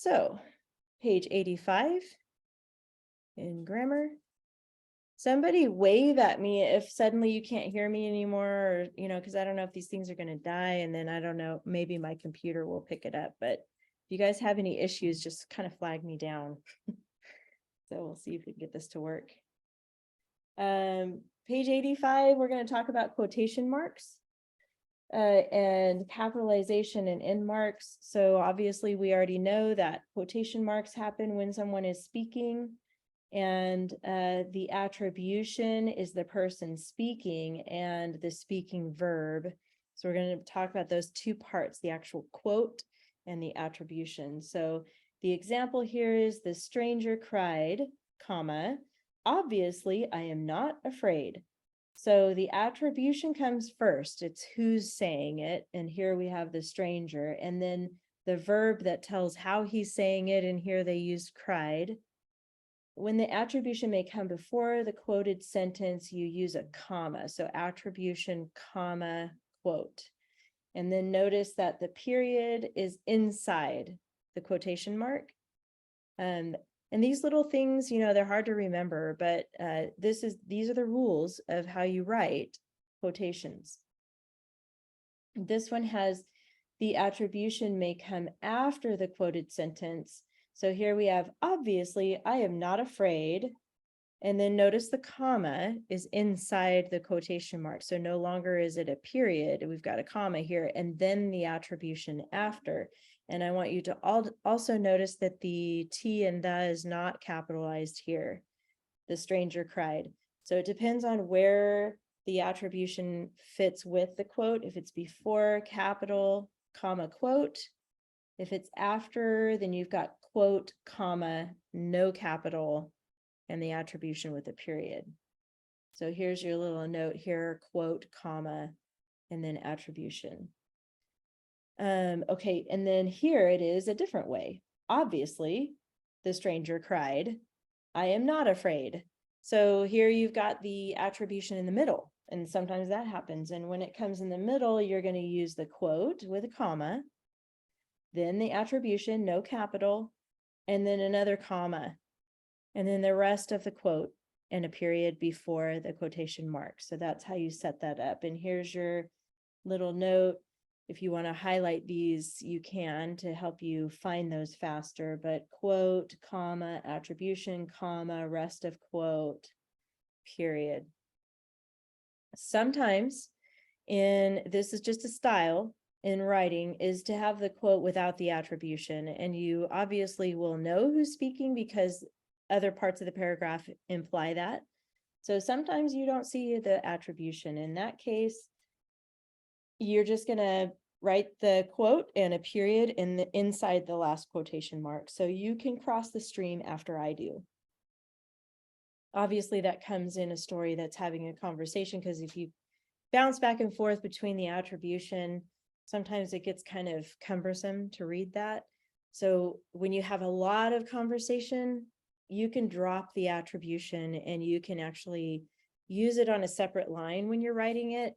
So, page 85 in grammar. Somebody wave at me if suddenly you can't hear me anymore, or, because I don't know if these things are going to die, and then I don't know, maybe my computer will pick it up. But if you guys have any issues, just kind of flag me down. So we'll see if we can get this to work. Page 85, we're going to talk about quotation marks and capitalization and end marks. So obviously we already know that quotation marks happen when someone is speaking, and the attribution is the person speaking and the speaking verb. So we're going to talk about those two parts, the actual quote and the attribution. So the example here is the stranger cried, comma, obviously I am not afraid. So the attribution comes first. It's who's saying it. And here we have the stranger. And then the verb that tells how he's saying it. And here they used cried. When the attribution may come before the quoted sentence, you use a comma. So attribution, comma, quote. And then notice that the period is inside the quotation mark. And these little things, they're hard to remember, but these are the rules of how you write quotations. This one has the attribution may come after the quoted sentence. So here we have, obviously, I am not afraid. And then notice the comma is inside the quotation mark. So no longer is it a period. We've got a comma here and then the attribution after. And I want you to also notice that the T and the is not capitalized here. The stranger cried. So it depends on where the attribution fits with the quote. If it's before, capital, comma, quote. If it's after, then you've got quote, comma, no capital, and the attribution with a period. So here's your little note here, quote, comma, and then attribution. Okay, and then here it is a different way. Obviously, the stranger cried, I am not afraid. So here you've got the attribution in the middle, and sometimes that happens. And when it comes in the middle, you're going to use the quote with a comma, then the attribution, no capital, and then another comma, and then the rest of the quote and a period before the quotation mark. So that's how you set that up. And here's your little note. If you want to highlight these, you can to help you find those faster, but quote, comma, attribution, comma, rest of quote, period. Sometimes, this is just a style in writing, is to have the quote without the attribution. And you obviously will know who's speaking because other parts of the paragraph imply that. So sometimes you don't see the attribution. In that case, you're just going to write the quote and a period inside the last quotation mark. So you can cross the stream after I do. Obviously, that comes in a story that's having a conversation, because if you bounce back and forth between the attribution, sometimes it gets kind of cumbersome to read that. So when you have a lot of conversation, you can drop the attribution and you can actually use it on a separate line when you're writing it.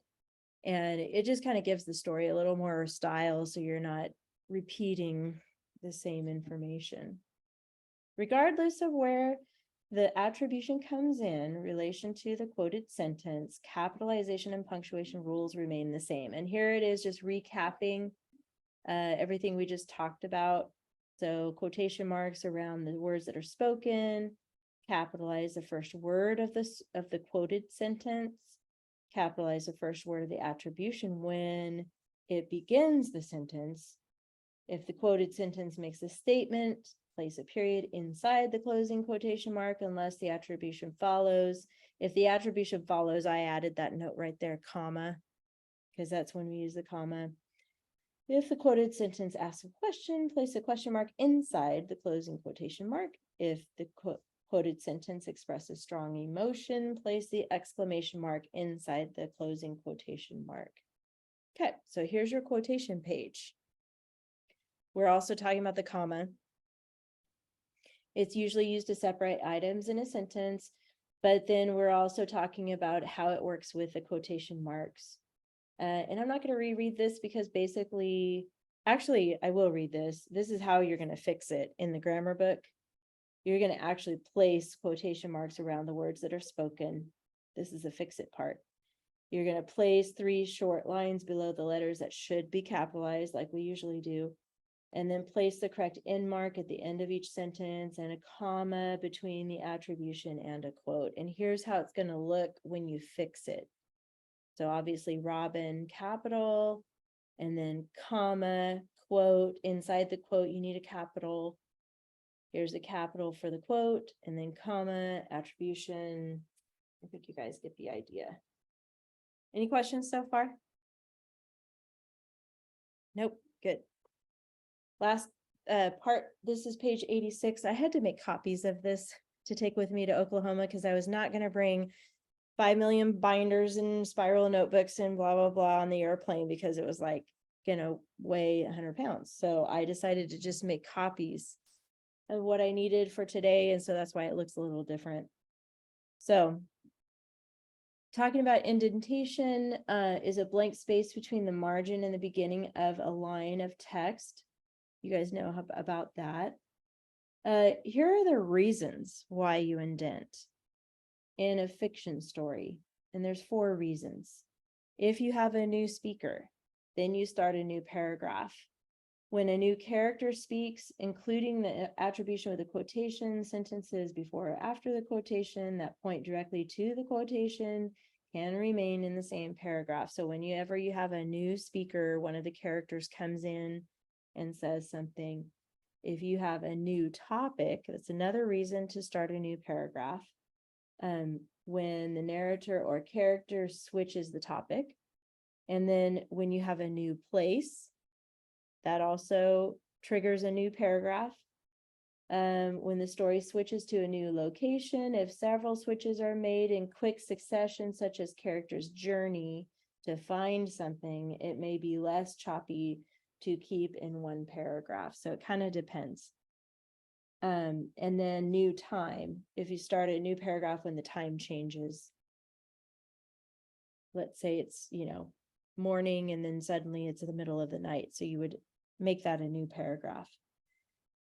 And it just kind of gives the story a little more style, so you're not repeating the same information. Regardless of where the attribution comes in relation to the quoted sentence, capitalization and punctuation rules remain the same. And here it is, just recapping everything we just talked about. So quotation marks around the words that are spoken, capitalize the first word of the quoted sentence, capitalize the first word of the attribution when it begins the sentence. If the quoted sentence makes a statement, place a period inside the closing quotation mark unless the attribution follows. If the attribution follows, I added that note right there, comma, because that's when we use the comma. If the quoted sentence asks a question, place a question mark inside the closing quotation mark. If the quoted sentence expresses strong emotion, place the exclamation mark inside the closing quotation mark. Okay, so here's your quotation page. We're also talking about the comma. It's usually used to separate items in a sentence, but then we're also talking about how it works with the quotation marks. And I'm not going to reread this because basically actually, I will read this. This is how you're going to fix it in the grammar book. You're going to actually place quotation marks around the words that are spoken. This is the fix it part. You're going to place 3 short lines below the letters that should be capitalized like we usually do. And then place the correct end mark at the end of each sentence and a comma between the attribution and a quote. And here's how it's going to look when you fix it. So obviously Robin, capital, and then comma, quote. Inside the quote, you need a capital. Here's a capital for the quote, and then comma, attribution. I think you guys get the idea. Any questions so far? Nope, good. Last part, this is page 86. I had to make copies of this to take with me to Oklahoma because I was not going to bring 5 million binders and spiral notebooks and blah, blah, blah on the airplane because it was like, weigh 100 pounds. So I decided to just make copies of what I needed for today. And so that's why it looks a little different. So talking about indentation is a blank space between the margin and the beginning of a line of text. You guys know about that. Here are the reasons why you indent in a fiction story. And there's 4 reasons. If you have a new speaker, then you start a new paragraph. When a new character speaks, including the attribution with a quotation, sentences before or after the quotation that point directly to the quotation can remain in the same paragraph. So whenever you have a new speaker, one of the characters comes in and says something. If you have a new topic, that's another reason to start a new paragraph. When the narrator or character switches the topic. And then when you have a new place, that also triggers a new paragraph. When the story switches to a new location, if several switches are made in quick succession, such as character's journey to find something, it may be less choppy to keep in one paragraph. So it kind of depends. And then new time, if you start a new paragraph when the time changes. Let's say it's, morning and then suddenly it's in the middle of the night. So you would make that a new paragraph.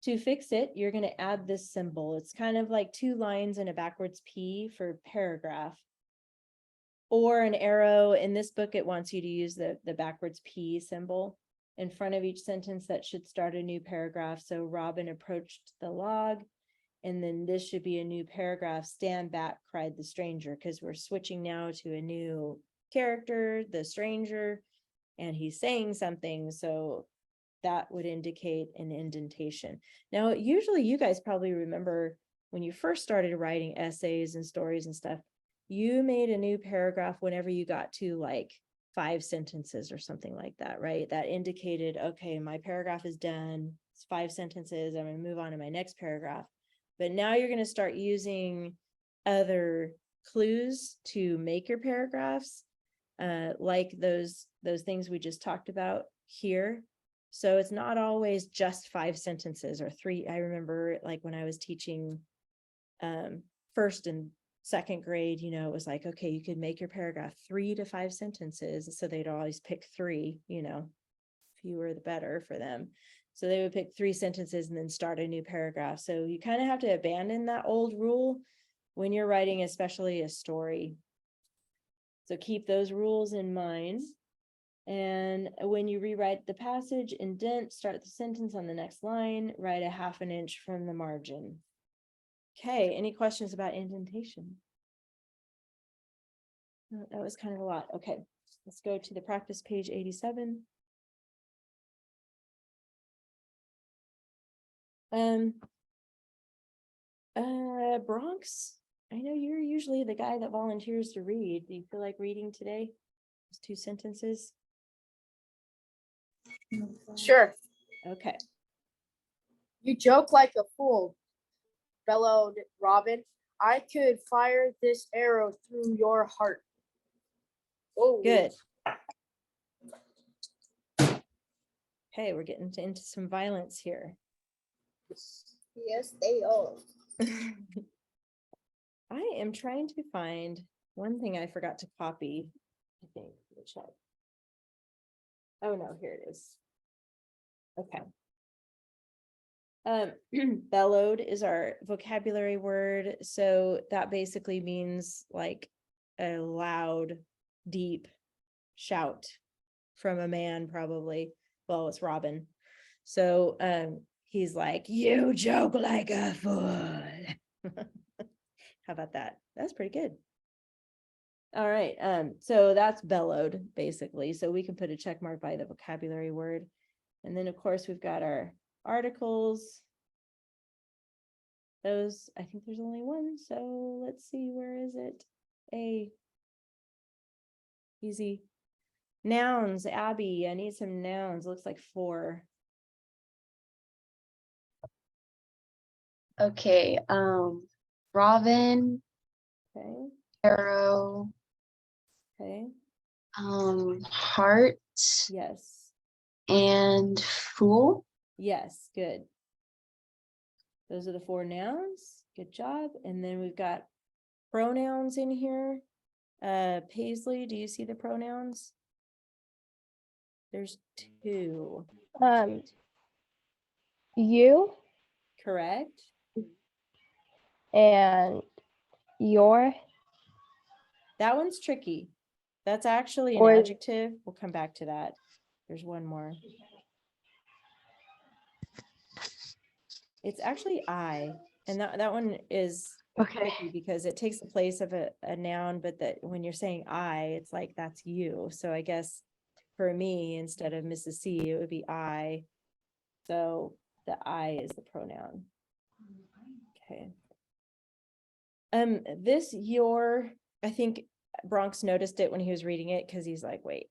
To fix it, you're going to add this symbol. It's kind of like 2 lines and a backwards P for paragraph. Or an arrow. In this book, it wants you to use the backwards P symbol in front of each sentence that should start a new paragraph. So Robin approached the log, and then this should be a new paragraph. Stand back, cried the stranger, because we're switching now to a new character, the stranger, and he's saying something. So that would indicate an indentation. Now, usually you guys probably remember when you first started writing essays and stories and stuff, you made a new paragraph whenever you got to like 5 sentences or something like that, right? That indicated, okay, my paragraph is done. It's 5 sentences. I'm going to move on to my next paragraph. But now you're going to start using other clues to make your paragraphs, like those things we just talked about here. So it's not always just 5 sentences or 3. I remember like when I was teaching first and second grade, it was like, okay, you could make your paragraph 3 to 5 sentences. So they'd always pick 3, fewer the better for them. So they would pick 3 sentences and then start a new paragraph. So you kind of have to abandon that old rule when you're writing, especially a story. So keep those rules in mind. And when you rewrite the passage, indent, start the sentence on the next line, write a 1/2 inch from the margin. Okay, any questions about indentation? That was kind of a lot. Okay, let's go to the practice page 87. Bronx, I know you're usually the guy that volunteers to read. Do you feel like reading today? Those 2 sentences? Sure. Okay. You joke like a fool, bellowed Robin. I could fire this arrow through your heart. Oh, Good. Okay, we're getting into some violence here. Yes, they are. I am trying to find one thing I forgot to copy. I think. Let me check. Oh no, here it is. Okay. Bellowed is our vocabulary word, so that basically means like a loud, deep shout from a man, probably. Well, it's Robin. So he's like, "You joke like a fool." How about that? That's pretty good. All right, so that's bellowed, basically. So we can put a check mark by the vocabulary word. And then, of course, we've got our articles. Those, I think there's only one, so let's see, where is it? A. Easy. Nouns, Abby, I need some nouns. Looks like 4. Okay, Robin, Okay, Arrow, okay, Heart, yes, and Fool. yes, good. Those are the 4 nouns. Good job. And then we've got pronouns in here. Paisley, do you see the pronouns? There's 2, You correct? and your, That one's tricky. That's actually an Or- adjective. We'll come back to that. There's one more. It's actually I, and that one is okay, tricky because it takes the place of a noun, but that when you're saying I, it's like that's you. So I guess for me, instead of Mrs. C, it would be I. So the I is the pronoun. Okay. This your, I think Bronx noticed it when he was reading it because he's like, wait,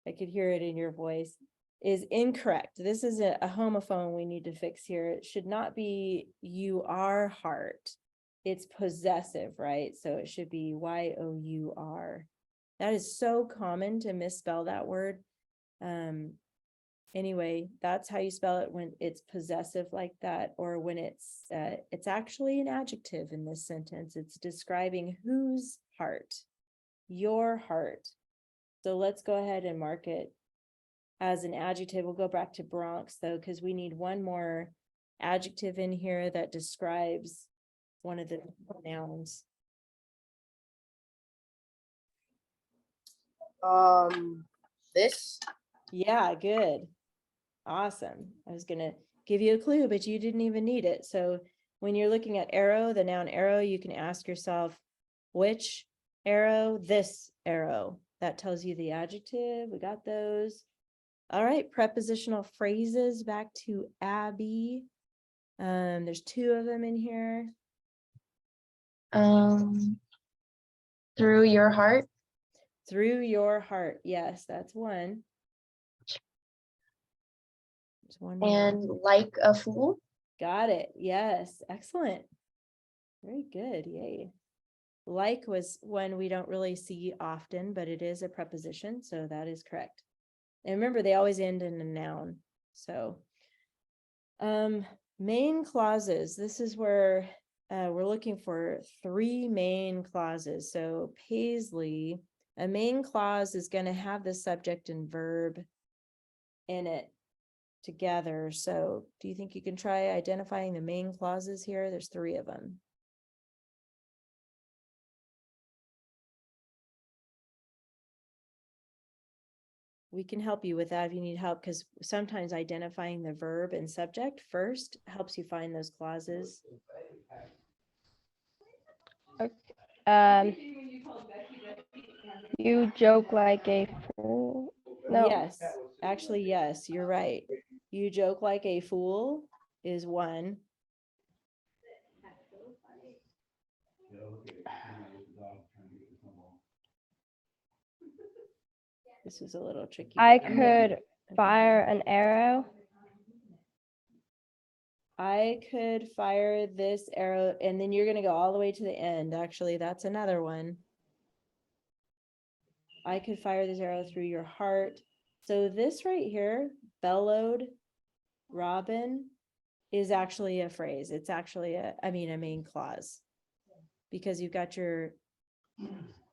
I could hear it in your voice, is incorrect. This is a homophone we need to fix here. It should not be you are heart. It's possessive, right? So it should be Y-O-U-R. That is so common to misspell that word. Anyway, that's how you spell it when it's possessive like that, or when it's actually an adjective in this sentence. It's describing whose heart, your heart. So let's go ahead and mark it as an adjective. We'll go back to Bronx though, because we need one more adjective in here that describes one of the nouns. This. Yeah, good. Awesome. I was gonna give you a clue, but you didn't even need it. So when you're looking at arrow, the noun arrow, you can ask yourself, which arrow? This arrow. That tells you the adjective. We got those. All right, prepositional phrases, back to Abby. There's 2 of them in here. Through your heart. Through your heart. Yes, that's one. There's one more. And like a fool. Got it. Yes, excellent. Very good. Yay. Like was one we don't really see often, but it is a preposition, so that is correct. And remember, they always end in a noun. So main clauses. This is where we're looking for 3 main clauses. So Paisley, a main clause is going to have the subject and verb in it together. So do you think you can try identifying the main clauses here? There's 3 of them. We can help you with that if you need help, because sometimes identifying the verb and subject first helps you find those clauses. you joke like a fool. No, Yes, actually, yes, you're right. You joke like a fool is one. This is a little tricky. I but I'm gonna- could fire an arrow. I could fire this arrow, and then you're gonna go all the way to the end. Actually, that's another one. I could fire this arrow through your heart. So this right here, bellowed, Robin, is actually a phrase. It's actually a main clause. Because you've got your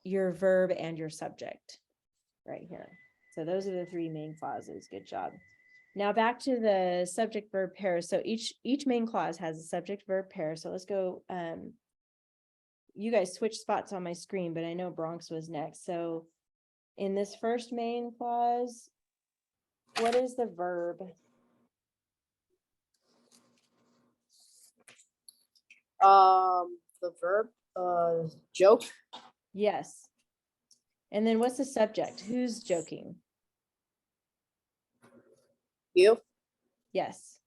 verb and your subject right here. So those are the 3 main clauses. Good job. Now back to the subject verb pair. So each main clause has a subject verb pair. So let's go, you guys switched spots on my screen, but I know Bronx was next. So in this first main clause, what is the verb? The verb, joke. Yes. And then what's the subject? Who's joking? You. Yes.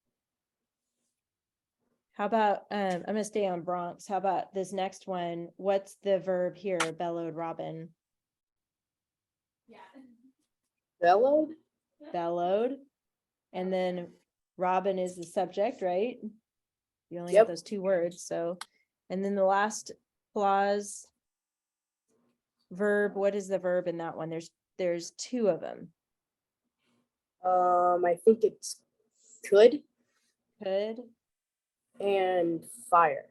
How about, I'm gonna stay on Bronx. How about this next one? What's the verb here? Bellowed Robin. Bellowed. Bellowed. And then Robin is the subject, right? You only Yep. have those two words, so. And then the last clause. Verb, what is the verb in that one? There's two of them. I think it's could Could, and fire.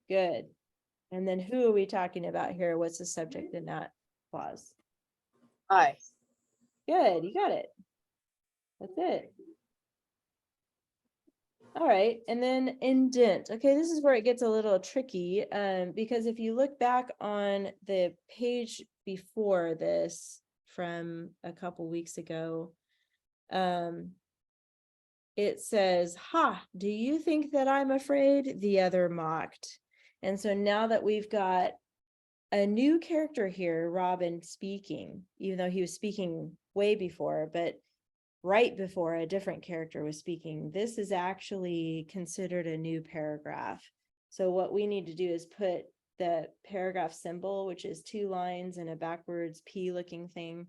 good. And then who are we talking about here? What's the subject in that clause? I. Good, you got it. That's it. All right, and then indent. Okay, this is where it gets a little tricky, because if you look back on the page before this from a couple weeks ago, it says, "Ha, do you think that I'm afraid?" The other mocked. And so now that we've got a new character here, Robin speaking, even though he was speaking way before, but right before a different character was speaking, this is actually considered a new paragraph. So what we need to do is put the paragraph symbol, which is 2 lines and a backwards P looking thing,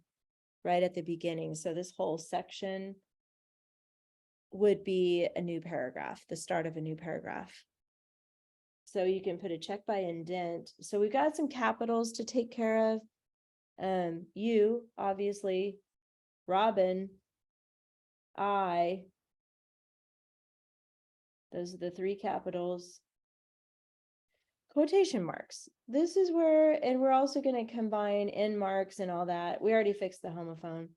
right at the beginning. So this whole section would be a new paragraph, the start of a new paragraph. So you can put a check by indent. So we've got some capitals to take care of. You, obviously, Robin, I, those are the 3 capitals. Quotation marks. This is where, and we're also going to combine end marks and all that. We already fixed the homophone.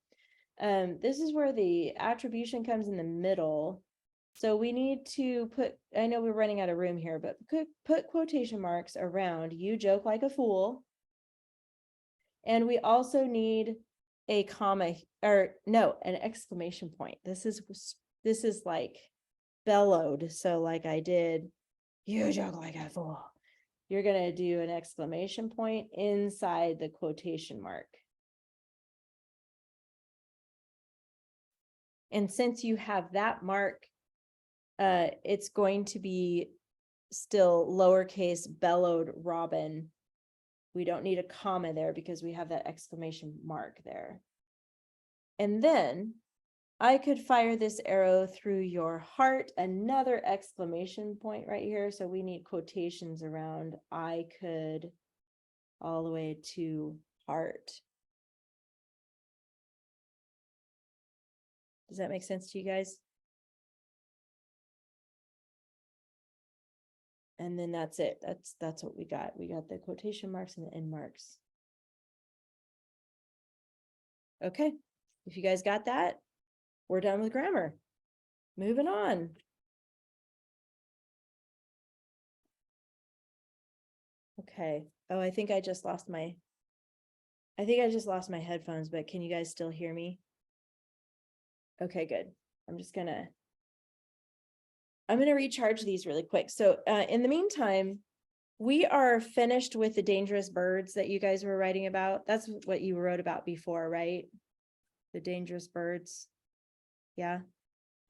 This is where the attribution comes in the middle. So we need to put, I know we're running out of room here, but put quotation marks around "you joke like a fool." And we also need a comma, or no, an exclamation point. This is like bellowed. So like I did, "you joke like a fool." You're gonna do an exclamation point inside the quotation mark. And since you have that mark, it's going to be still lowercase bellowed Robin. We don't need a comma there because we have that exclamation mark there. And then I could fire this arrow through your heart, another exclamation point right here. So we need quotations around "I could" all the way to heart. Does that make sense to you guys? And then that's it. That's what we got. We got the quotation marks and the end marks. Okay, if you guys got that, we're done with grammar. Moving on. Okay. Oh, I think I just lost my headphones, but can you guys still hear me? Okay, good. I'm gonna recharge these really quick. So in the meantime, we are finished with the dangerous birds that you guys were writing about. That's what you wrote about before, right? The dangerous birds. Yeah.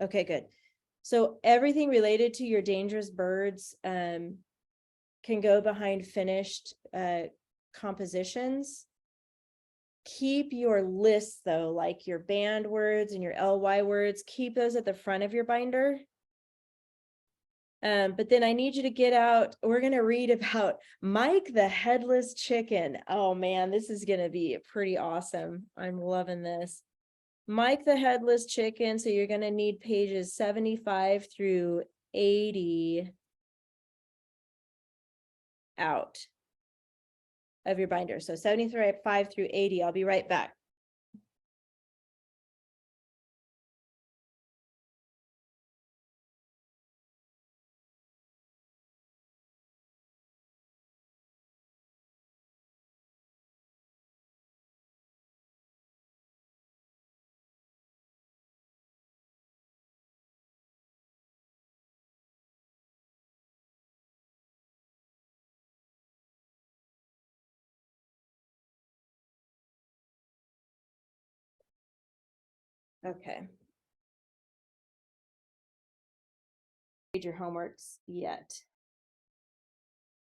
Okay, good. So everything related to your dangerous birds can go behind finished compositions. Keep your lists though, like your band words and your LY words, keep those at the front of your binder. But then I need you to get out, we're gonna read about Mike the Headless Chicken. Oh man, this is gonna be pretty awesome. I'm loving this. Mike the Headless Chicken, so you're gonna need pages 75 through 80 out of your binder. So 75 through 80, I'll be right back. Okay. Read your homeworks yet.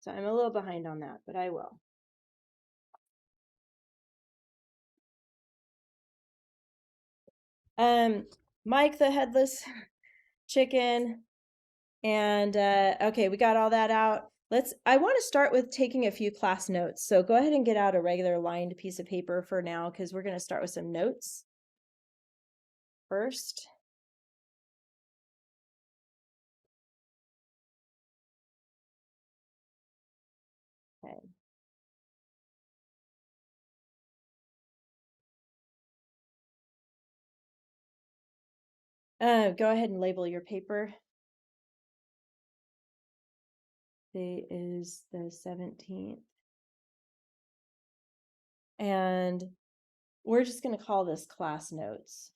So I'm a little behind on that, but I will. Mike the Headless Chicken. And okay, we got all that out. I want to start with taking a few class notes. So go ahead and get out a regular lined piece of paper for now, because we're going to start with some notes first. Okay. Go ahead and label your paper. Today is the 17th. And we're just going to call this class notes.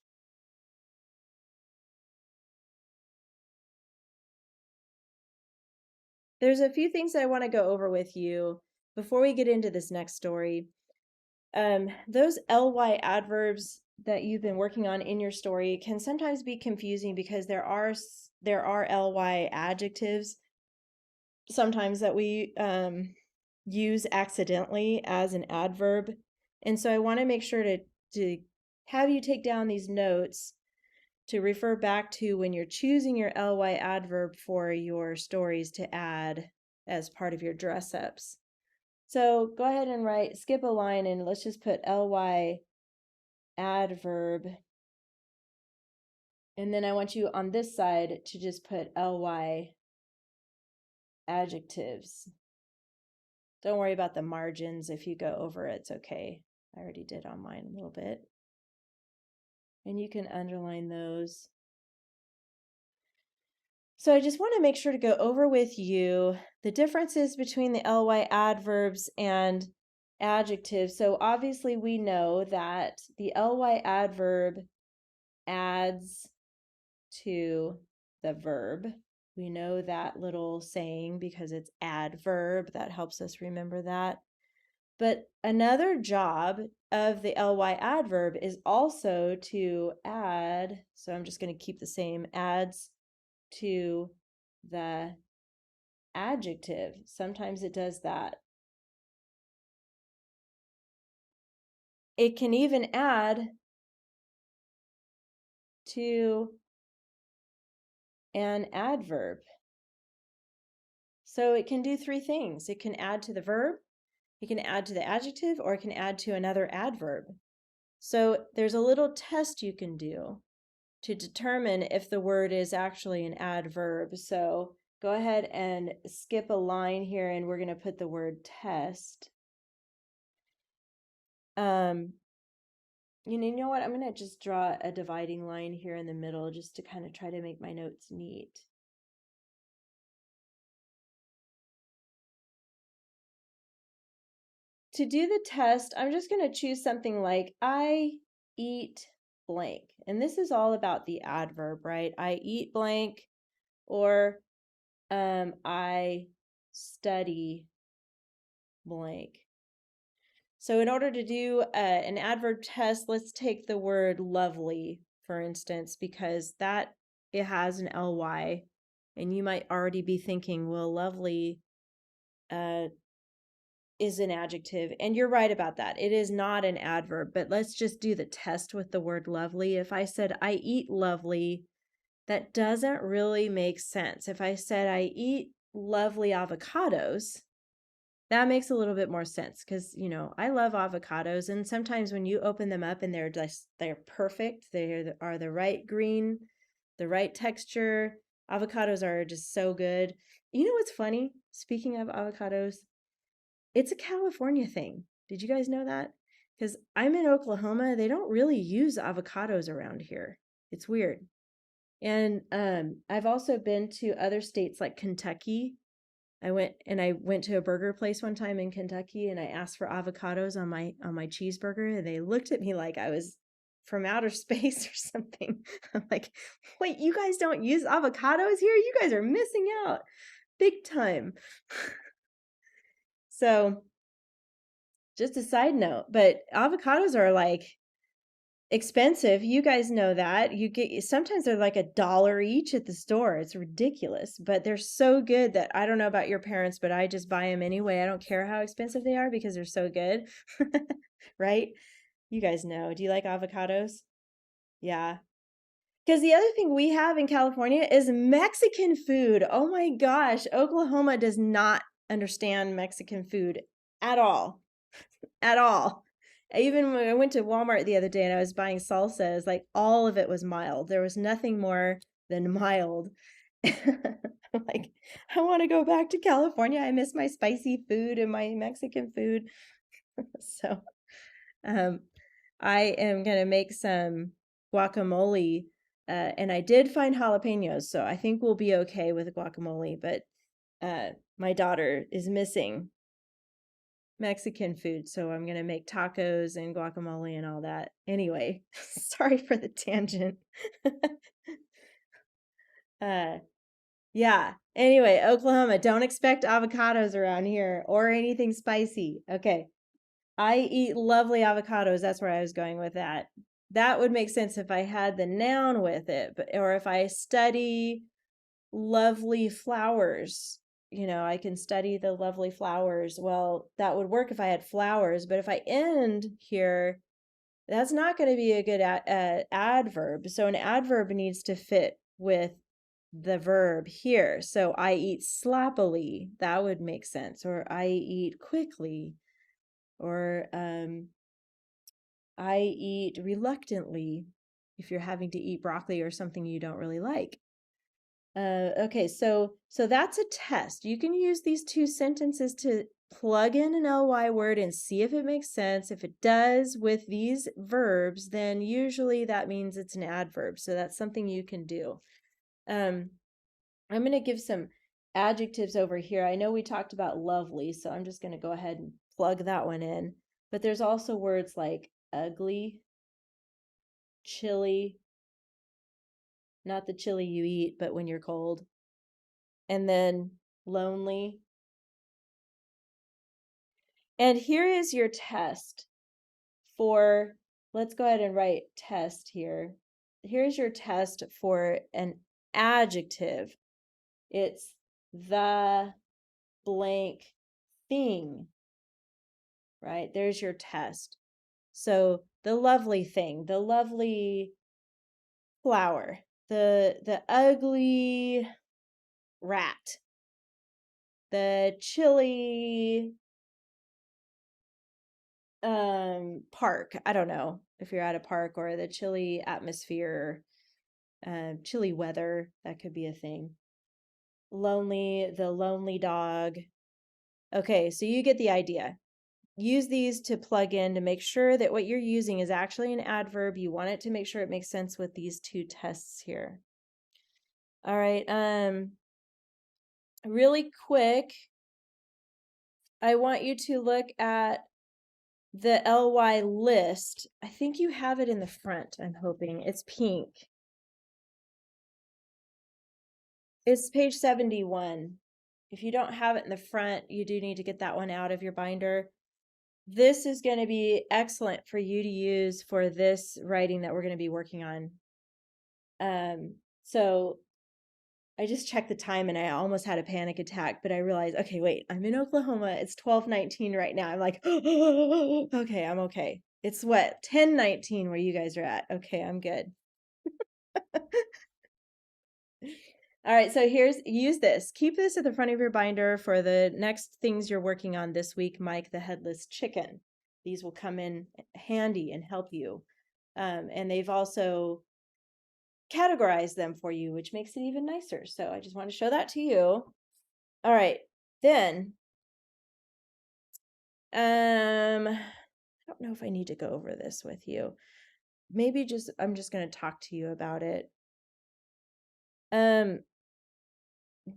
There's a few things that I want to go over with you before we get into this next story. Those ly adverbs that you've been working on in your story can sometimes be confusing because there are ly adjectives sometimes that we use accidentally as an adverb. And so I want to make sure to have you take down these notes to refer back to when you're choosing your ly adverb for your stories to add as part of your dress ups. So go ahead and skip a line and let's just put ly adverb. And then I want you on this side to just put ly adjectives. Don't worry about the margins. If you go over it, it's okay. I already did on mine a little bit. And you can underline those. So I just want to make sure to go over with you the differences between the ly adverbs and adjectives. So obviously we know that the ly adverb adds to the verb. We know that little saying because it's adverb. That helps us remember that. But another job of the ly adverb is also to add, so I'm just going to keep the same, adds to the adjective. Sometimes it does that. It can even add to an adverb. So it can do three things. It can add to the verb, it can add to the adjective, or it can add to another adverb. So there's a little test you can do to determine if the word is actually an adverb. So go ahead and skip a line here and we're going to put the word test. You know what? I'm going to just draw a dividing line here in the middle just to kind of try to make my notes neat. To do the test, I'm just going to choose something like I eat blank. And this is all about the adverb, right? I eat blank, or I study blank. So in order to do an adverb test, let's take the word lovely, for instance, because it has an ly, and you might already be thinking, well, lovely is an adjective, and you're right about that. It is not an adverb, but let's just do the test with the word lovely. If I said I eat lovely, that doesn't really make sense. If I said I eat lovely avocados, that makes a little bit more sense because, I love avocados, and sometimes when you open them up and they're perfect, they are the right green, the right texture. Avocados are just so good. You know what's funny? Speaking of avocados, it's a California thing. Did you guys know that? Because I'm in Oklahoma, they don't really use avocados around here. It's weird. And I've also been to other states like Kentucky. I went to a burger place one time in Kentucky, and I asked for avocados on my cheeseburger, and they looked at me like I was from outer space or something. I'm like, wait, you guys don't use avocados here? You guys are missing out big time. So just a side note, but avocados are like expensive. You guys know that. You get sometimes they're like $1 each at the store. It's ridiculous, but they're so good that I don't know about your parents, but I just buy them anyway. I don't care how expensive they are because they're so good. Right? You guys know. Do you like avocados? Yeah. Because the other thing we have in California is Mexican food. Oh my gosh, Oklahoma does not understand Mexican food at all. At all. Even when I went to Walmart the other day and I was buying salsa, it's like all of it was mild. There was nothing more than mild. I'm like, I want to go back to California. I miss my spicy food and my Mexican food. So, I am gonna make some guacamole, and I did find jalapenos, so I think we'll be okay with guacamole. But my daughter is missing Mexican food, so I'm gonna make tacos and guacamole and all that. Anyway, sorry for the tangent. Yeah. Anyway, Oklahoma, don't expect avocados around here or anything spicy. Okay. I eat lovely avocados. That's where I was going with that. That would make sense if I had the noun with it, but or if I study lovely flowers, I can study the lovely flowers. Well, that would work if I had flowers, but if I end here, that's not going to be a good adverb. So an adverb needs to fit with the verb here. So I eat sloppily. That would make sense. Or I eat quickly. Or I eat reluctantly if you're having to eat broccoli or something you don't really like. Okay, so that's a test. You can use these two sentences to plug in an ly word and see if it makes sense. If it does with these verbs, then usually that means it's an adverb. So that's something you can do. I'm going to give some adjectives over here. I know we talked about lovely, so I'm just going to go ahead and plug that one in. But there's also words like ugly, chilly, not the chili you eat, but when you're cold, and then lonely. And here is your test for, let's go ahead and write test here. Here's your test for an adjective. It's the blank thing, right? There's your test. So the lovely thing, the lovely flower, the ugly rat, the chilly park. I don't know if you're at a park, or the chilly atmosphere, chilly weather, that could be a thing. Lonely, the lonely dog. Okay, so you get the idea. Use these to plug in to make sure that what you're using is actually an adverb. You want it to make sure it makes sense with these two tests here. All right, really quick, I want you to look at the ly list. I think you have it in the front, I'm hoping. It's pink. It's page 71. If you don't have it in the front, you do need to get that one out of your binder. This is going to be excellent for you to use for this writing that we're going to be working on. So I just checked the time and I almost had a panic attack, but I realized, okay, wait, I'm in Oklahoma. It's 12:19 right now. I'm like, okay, I'm okay. It's what, 10:19 where you guys are at. Okay, I'm good. All right, so use this. Keep this at the front of your binder for the next things you're working on this week, Mike the Headless Chicken. These will come in handy and help you. And they've also categorized them for you, which makes it even nicer. So I just want to show that to you. All right, then, I don't know if I need to go over this with you. Maybe I'm just going to talk to you about it.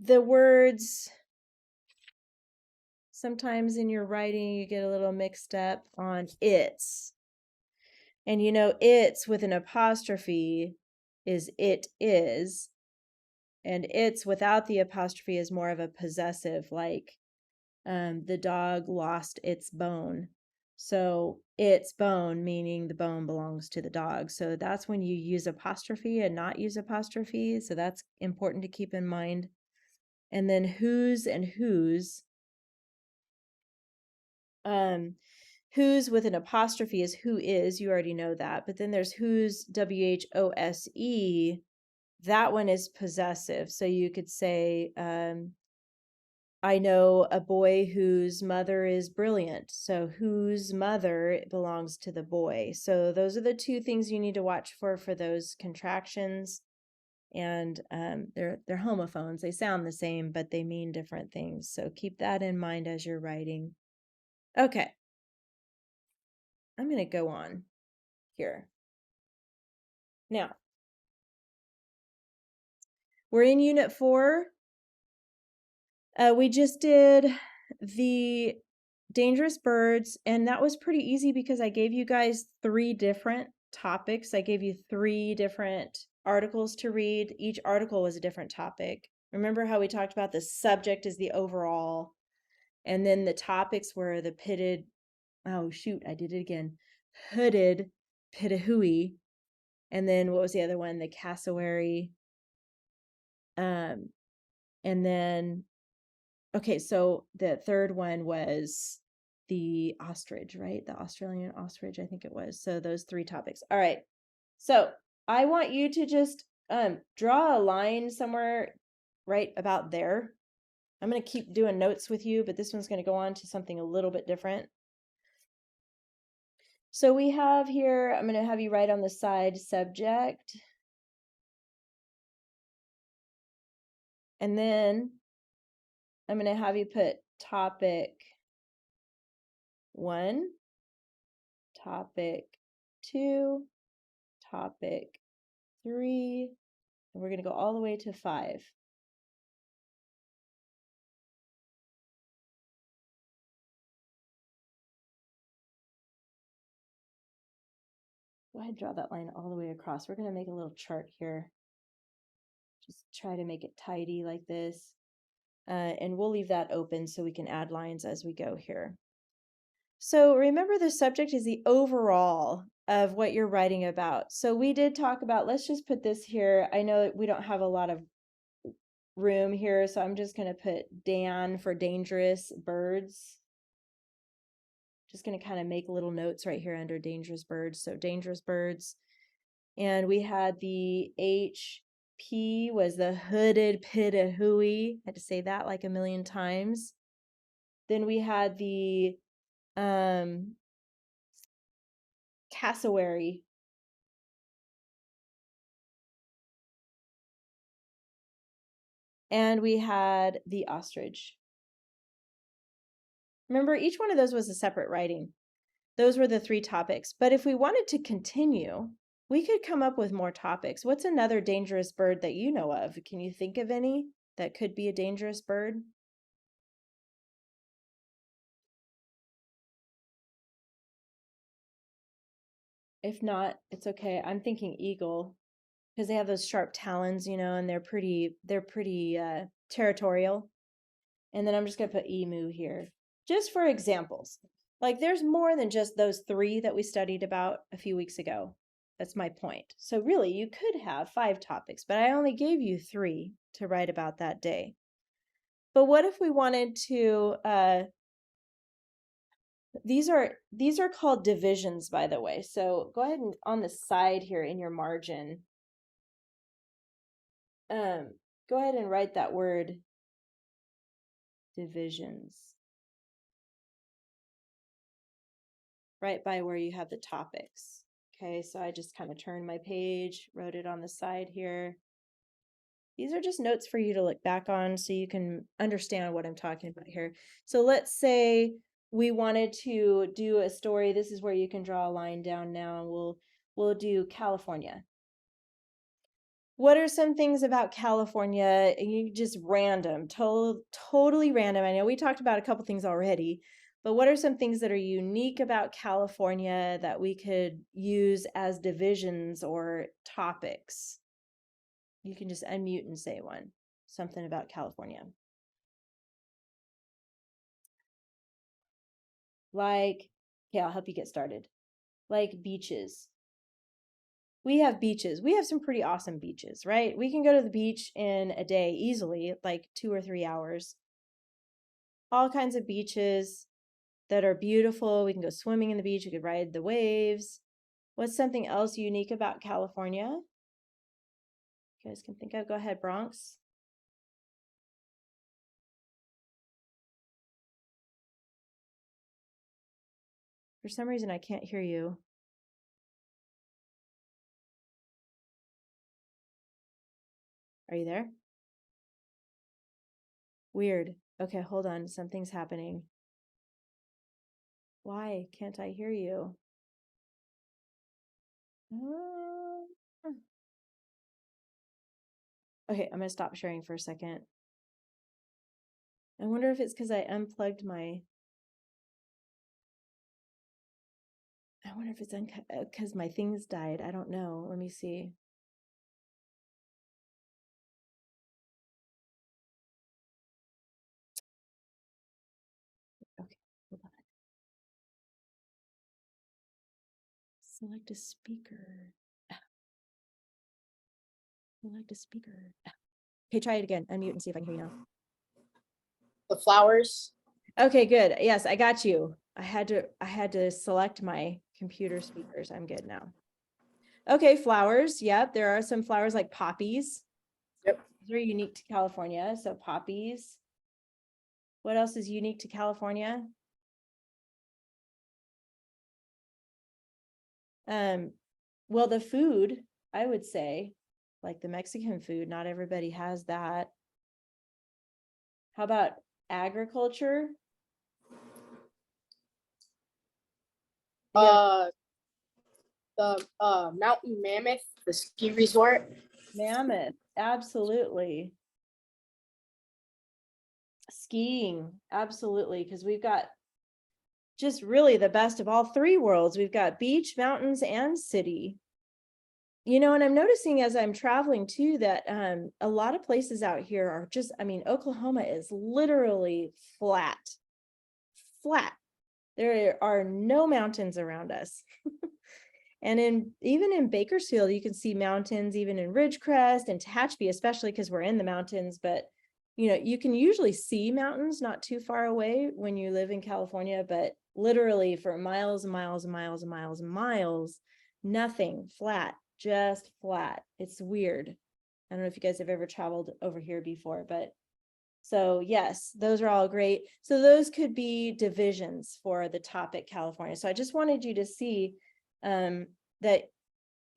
The words, sometimes in your writing, you get a little mixed up on its. And it's with an apostrophe is it is. And it's without the apostrophe is more of a possessive, like the dog lost its bone. So its bone, meaning the bone belongs to the dog. So that's when you use apostrophe and not use apostrophe. So that's important to keep in mind. And then whose and whose. Whose with an apostrophe is who is, you already know that. But then there's whose, WHOSE. That one is possessive. So you could say, I know a boy whose mother is brilliant. So whose mother belongs to the boy. So those are the two things you need to watch for those contractions. And they're homophones. They sound the same, but they mean different things. So keep that in mind as you're writing. Okay. I'm going to go on here. Now, we're in Unit 4. We just did the dangerous birds, and that was pretty easy because I gave you guys 3 different topics. I gave you 3 different articles to read. Each article was a different topic. Remember how we talked about the subject is the overall, and then the topics were the pitted, oh shoot, I did it again, hooded Pitahui, and then what was the other one? The cassowary. And then, okay, so the third one was the ostrich, right? The Australian ostrich, I think it was. So those 3 topics. All right. So I want you to just draw a line somewhere right about there. I'm going to keep doing notes with you, but this one's going to go on to something a little bit different. So we have here, I'm going to have you write on the side subject. And then I'm going to have you put topic 1, topic 2, topic 3, and we're going to go all the way to 5. Go ahead and draw that line all the way across. We're going to make a little chart here. Just try to make it tidy like this. And we'll leave that open so we can add lines as we go here. So remember, the subject is the overall of what you're writing about. So we did talk about, let's just put this here. I know that we don't have a lot of room here, so I'm just going to put Dan for dangerous birds. Just going to kind of make little notes right here under dangerous birds. So dangerous birds. And we had the HP was the hooded Pitahui. Had to say that like a million times. Then we had the cassowary. And we had the ostrich. Remember, each one of those was a separate writing. Those were the 3 topics. But if we wanted to continue, we could come up with more topics. What's another dangerous bird that you know of? Can you think of any that could be a dangerous bird? If not, it's okay. I'm thinking eagle because they have those sharp talons, you know, and they're pretty territorial. And then I'm just going to put emu here just for examples. Like there's more than just those 3 that we studied about a few weeks ago. That's my point. So really, you could have 5 topics, but I only gave you 3 to write about that day. But what if we wanted to, these are called divisions, by the way. So go ahead and on the side here in your margin, go ahead and write that word divisions. Right by where you have the topics. Okay, so I just kind of turned my page, wrote it on the side here. These are just notes for you to look back on so you can understand what I'm talking about here. So let's say we wanted to do a story. This is where you can draw a line down now, and we'll do California. What are some things about California? You just random, totally random. I know we talked about a couple things already, but what are some things that are unique about California that we could use as divisions or topics? You can just unmute and say one, something about California. Like Okay, I'll help you get started. Like beaches. We have beaches. We have some pretty awesome beaches, right? We can go to the beach in a day easily, like 2 or 3 hours. All kinds of beaches that are beautiful. We can go swimming in the beach. We could ride the waves. What's something else unique about California? You guys can think of. Go ahead, Bronx. For some reason, I can't hear you. Are you there? Weird. Okay, hold on. Something's happening. Why can't I hear you? Okay, I'm going to stop sharing for a second. I wonder if it's because I unplugged my... I wonder if it's because my things died. I don't know. Let me see. Okay, hold on. Select a speaker. Select a speaker. Okay, try it again. Unmute and see if I can hear you now. The flowers. Okay, good. Yes, I got you. I had to select my computer speakers. I'm good now. Okay, flowers. Yep, there are some flowers like poppies. Yep. These are unique to California. So poppies. What else is unique to California? Well, the food, I would say, like the Mexican food, not everybody has that. How about agriculture? Yeah. The Mountain Mammoth, the ski resort. Mammoth, absolutely. Skiing, absolutely, because we've got just really the best of all three worlds. We've got beach, mountains, and city. You know, and I'm noticing as I'm traveling too that a lot of places out here are just, I mean, Oklahoma is literally flat. There are no mountains around us. And even in Bakersfield, you can see mountains, even in Ridgecrest and Tehachapi, especially because we're in the mountains. But, you know, you can usually see mountains not too far away when you live in California, but literally for miles and miles and miles and miles and miles, nothing, flat, just flat. It's weird. I don't know if you guys have ever traveled over here before, but so yes, those are all great. So those could be divisions for the topic California. So I just wanted you to see that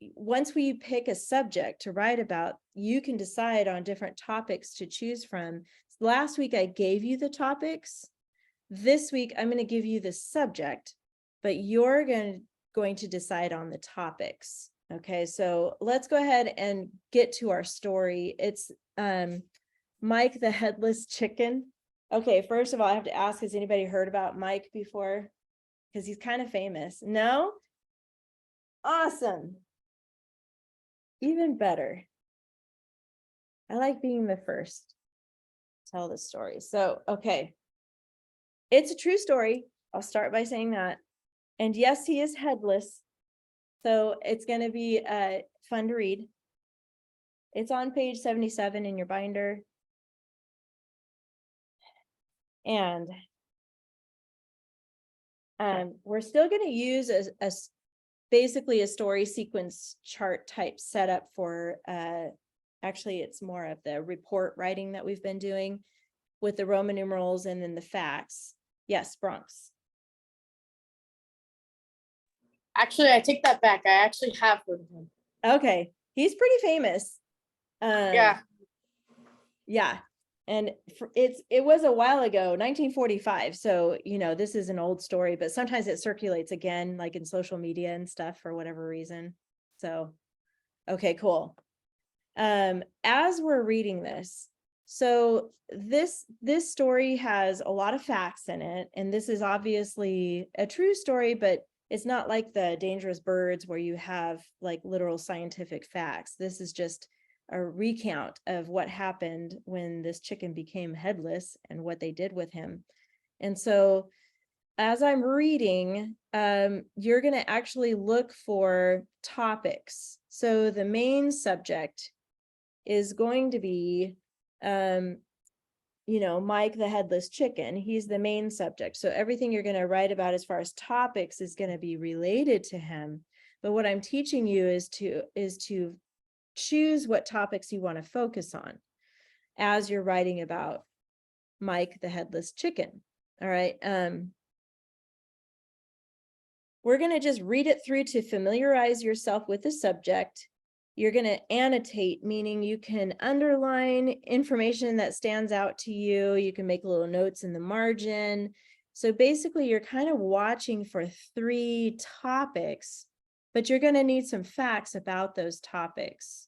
once we pick a subject to write about, you can decide on different topics to choose from. Last week, I gave you the topics. This week, I'm going to give you the subject, but you're going to decide on the topics. Okay, so let's go ahead and get to our story. It's Mike the Headless Chicken. Okay, first of all, I have to ask, has anybody heard about Mike before? Because he's kind of famous. No? Awesome. Even better. I like being the first to tell the story. So, okay. It's a true story. I'll start by saying that. And yes, he is headless. So it's going to be fun to read. It's on page 77 in your binder. And we're still going to use basically a story sequence chart type setup for actually it's more of the report writing that we've been doing with the Roman numerals and then the facts. Yes, Bronx. Actually, I take that back. I actually have heard of him. Okay, he's pretty famous. Yeah. Yeah. And it was a while ago, 1945. So, you know, this is an old story, but sometimes it circulates again, like in social media and stuff for whatever reason. So, okay, cool. As we're reading this, so this story has a lot of facts in it, and this is obviously a true story, but it's not like the Dangerous Birds where you have like literal scientific facts. This is just a recount of what happened when this chicken became headless and what they did with him. And so as I'm reading, you're going to actually look for topics. So the main subject is going to be, Mike the Headless Chicken. He's the main subject. So everything you're going to write about as far as topics is going to be related to him. But what I'm teaching you is to choose what topics you want to focus on as you're writing about Mike the Headless Chicken. All right. We're going to just read it through to familiarize yourself with the subject. You're going to annotate, meaning you can underline information that stands out to you. You can make little notes in the margin. So basically, you're kind of watching for 3 topics, but you're going to need some facts about those topics.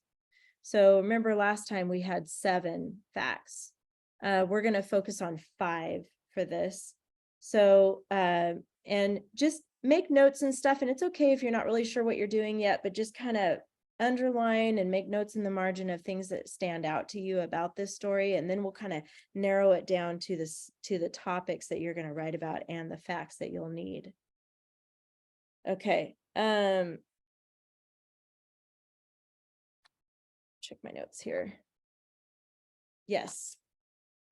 So remember last time we had 7 facts. We're going to focus on 5 for this. So, and just make notes and stuff. And it's okay if you're not really sure what you're doing yet, but just kind of underline and make notes in the margin of things that stand out to you about this story. And then we'll kind of narrow it down to the topics that you're going to write about and the facts that you'll need. Okay. Check my notes here. Yes.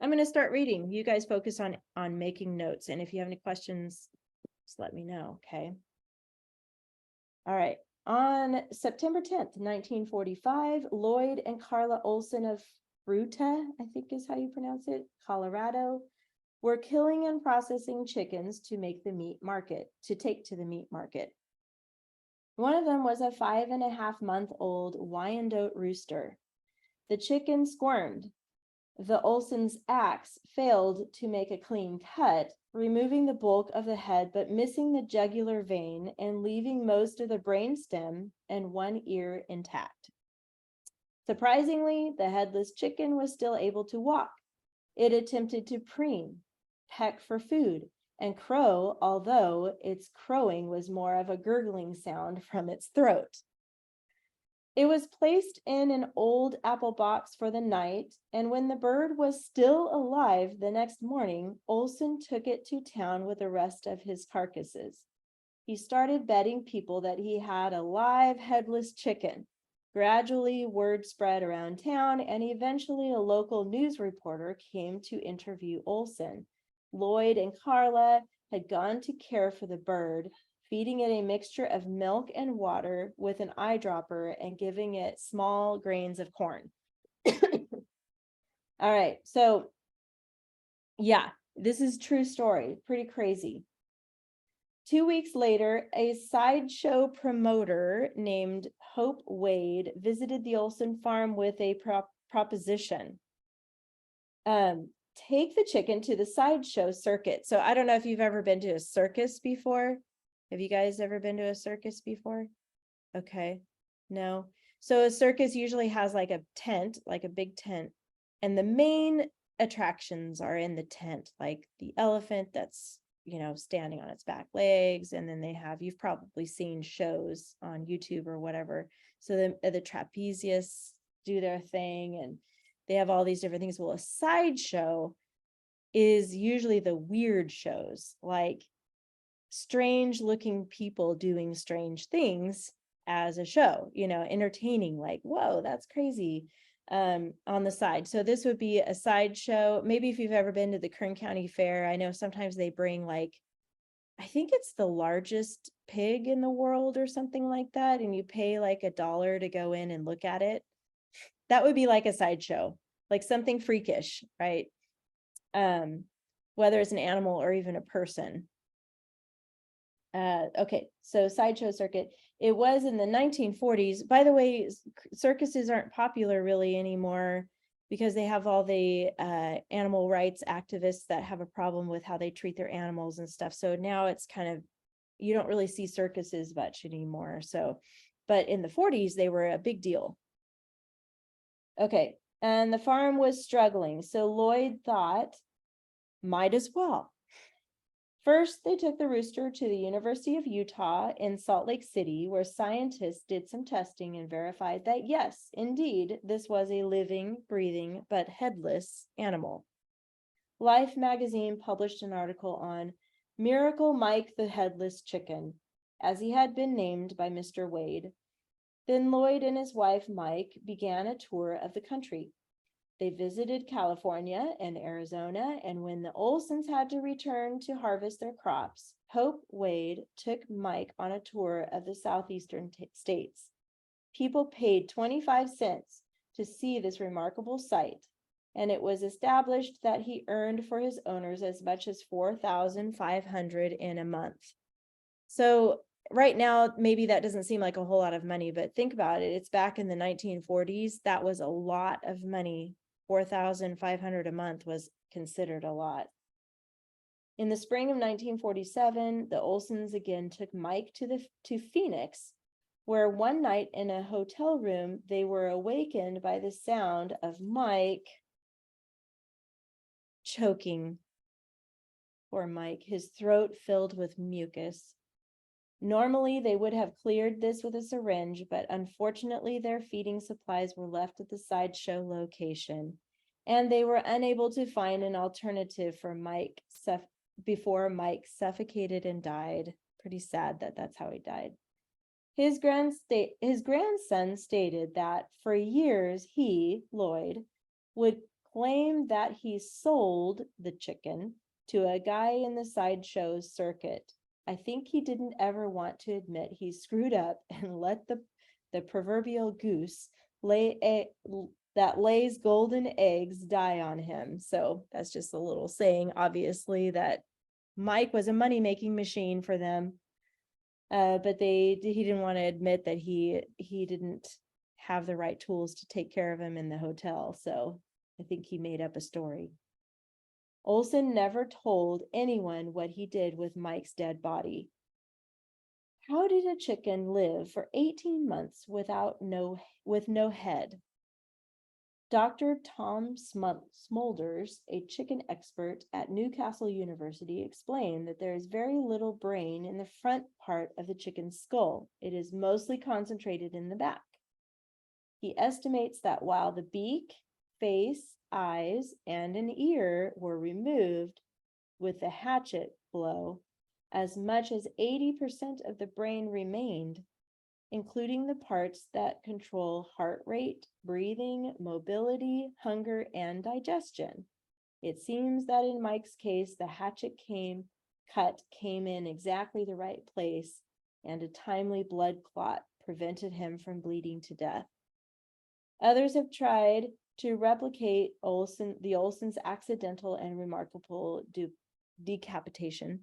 I'm going to start reading. You guys focus on making notes. And if you have any questions, just let me know. Okay. All right. On September 10th, 1945, Lloyd and Carla Olson of Fruita, I think is how you pronounce it, Colorado, were killing and processing chickens to take to the meat market. One of them was a 5.5-month-old Wyandotte rooster. The chicken squirmed. The Olson's axe failed to make a clean cut, removing the bulk of the head but missing the jugular vein and leaving most of the brainstem and one ear intact. Surprisingly, the headless chicken was still able to walk. It attempted to preen, peck for food, and crow, although its crowing was more of a gurgling sound from its throat. It was placed in an old apple box for the night, and when the bird was still alive the next morning, Olson took it to town with the rest of his carcasses. He started betting people that he had a live headless chicken. Gradually, word spread around town, and eventually a local news reporter came to interview Olson. Lloyd and Carla had gone to care for the bird, feeding it a mixture of milk and water with an eyedropper and giving it small grains of corn. All right, so yeah, this is true story, pretty crazy. 2 weeks later, a sideshow promoter named Hope Wade visited the Olson farm with a proposition. Take the chicken to the sideshow circuit. So I don't know if you've ever been to a circus before. Have you guys ever been to a circus before? Okay, no. So a circus usually has like a tent, like a big tent, and the main attractions are in the tent, like the elephant that's, standing on its back legs. And then you've probably seen shows on YouTube or whatever. So the trapezeists do their thing and they have all these different things. Well, a sideshow is usually the weird shows, like strange looking people doing strange things as a show, entertaining, like, whoa, that's crazy, on the side. So this would be a sideshow. Maybe if you've ever been to the Kern County Fair, I know sometimes they bring I think it's the largest pig in the world or something like that. And you pay like $1 to go in and look at it. That would be like a sideshow, like something freakish, right? Whether it's an animal or even a person. Okay, so sideshow circuit. It was in the 1940s. By the way, circuses aren't popular really anymore because they have all the animal rights activists that have a problem with how they treat their animals and stuff. So now it's kind of, you don't really see circuses much anymore. So, but in the 40s, they were a big deal. Okay, and the farm was struggling. So Lloyd thought, might as well. First, they took the rooster to the University of Utah in Salt Lake City, where scientists did some testing and verified that, yes, indeed, this was a living, breathing, but headless animal. Life magazine published an article on Miracle Mike the Headless Chicken, as he had been named by Mr. Wade. Then Lloyd and his wife Mike began a tour of the country. They visited California and Arizona, and when the Olsons had to return to harvest their crops, Hope Wade took Mike on a tour of the southeastern states. People paid 25 cents to see this remarkable sight, and it was established that he earned for his owners as much as $4,500 in a month. So right now, maybe that doesn't seem like a whole lot of money, but think about it. It's back in the 1940s. That was a lot of money. $4,500 a month was considered a lot. In the spring of 1947, the Olsons again took Mike to Phoenix, where one night in a hotel room, they were awakened by the sound of Mike choking. Poor Mike, his throat filled with mucus. Normally, they would have cleared this with a syringe, but unfortunately, their feeding supplies were left at the sideshow location, and they were unable to find an alternative for Mike before Mike suffocated and died. Pretty sad that that's how he died. His grandson stated that for years he, Lloyd, would claim that he sold the chicken to a guy in the sideshow circuit. I think he didn't ever want to admit he screwed up and let the proverbial goose that lays golden eggs die on him. So that's just a little saying, obviously, that Mike was a money-making machine for them. But he didn't want to admit that he didn't have the right tools to take care of him in the hotel. So I think he made up a story. Olson never told anyone what he did with Mike's dead body. How did a chicken live for 18 months with no head? Dr. Tom Smulders, a chicken expert at Newcastle University, explained that there is very little brain in the front part of the chicken's skull. It is mostly concentrated in the back. He estimates that while the beak, face, eyes, and an ear were removed with the hatchet blow, as much as 80% of the brain remained, including the parts that control heart rate, breathing, mobility, hunger, and digestion. It seems that in Mike's case, the hatchet cut came in exactly the right place, and a timely blood clot prevented him from bleeding to death. Others have tried to replicate the Olson's accidental and remarkable decapitation,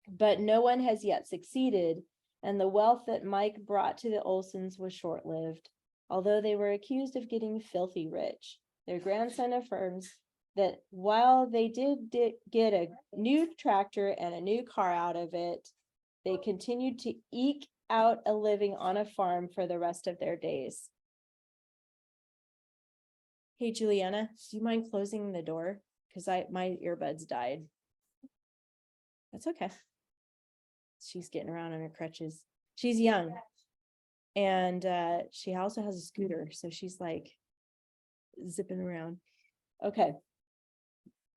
but no one has yet succeeded, and the wealth that Mike brought to the Olsons was short-lived. Although they were accused of getting filthy rich, their grandson affirms that while they did get a new tractor and a new car out of it, they continued to eke out a living on a farm for the rest of their days. Hey, Juliana, do you mind closing the door? Because my earbuds died. That's okay. She's getting around on her crutches. She's young. And she also has a scooter. So she's like zipping around. Okay.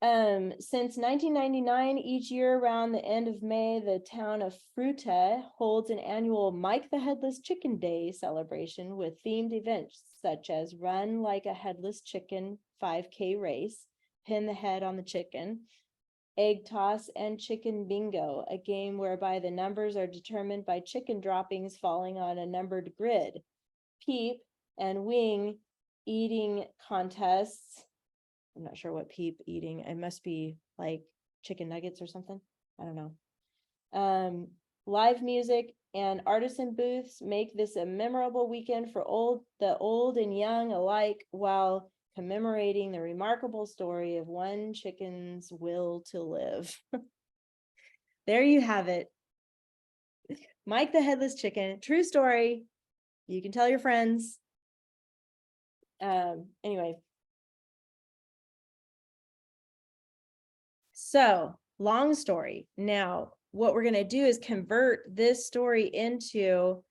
Since 1999, each year around the end of May, the town of Fruita holds an annual Mike the Headless Chicken Day celebration with themed events such as Run Like a Headless Chicken 5K race, pin the head on the chicken, egg toss, and chicken bingo, a game whereby the numbers are determined by chicken droppings falling on a numbered grid, peep and wing eating contests. I'm not sure what peep eating, it must be like chicken nuggets or something. I don't know. Live music and artisan booths make this a memorable weekend for the old and young alike, while commemorating the remarkable story of one chicken's will to live. There you have it. Mike the Headless Chicken, true story. You can tell your friends. Anyway. So, long story. Now, what we're going to do is convert this story into